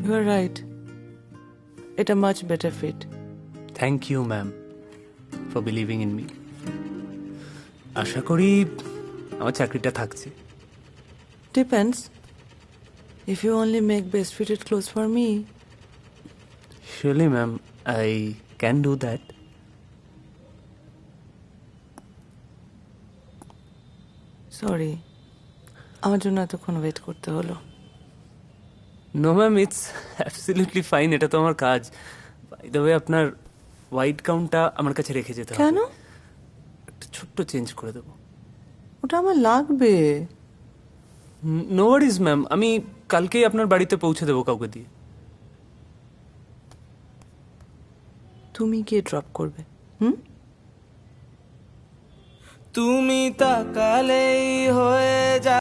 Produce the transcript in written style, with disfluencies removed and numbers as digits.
You are right. It's a much better fit. Thank you ma'am for believing in me. আশা করি আমার চাকরিটা থাকছে। Depends. If you only make best fitted clothes for me, Surely, ma'am, I can do that. sorry. আমার জন্য এতক্ষণ wait করতে হলো। No, ma'am, it's absolutely fine. এটা তো আমার কাজ। বাই দ্য ওয়ে, আপনার হোয়াইট গাউনটা আমার কাছে রেখে যেতে হবে। কেন? একটা ছোট্ট চেঞ্জ করে দেবো। ওটা আমার লাগবে। নো ওয়ারিজ ম্যাম, আমি কালকেই আপনার বাড়িতে পৌঁছে দেবো কাউকে দিয়ে। তুমি গিয়ে ড্রপ করবে? হুম? তুমি তাকালেই হয়ে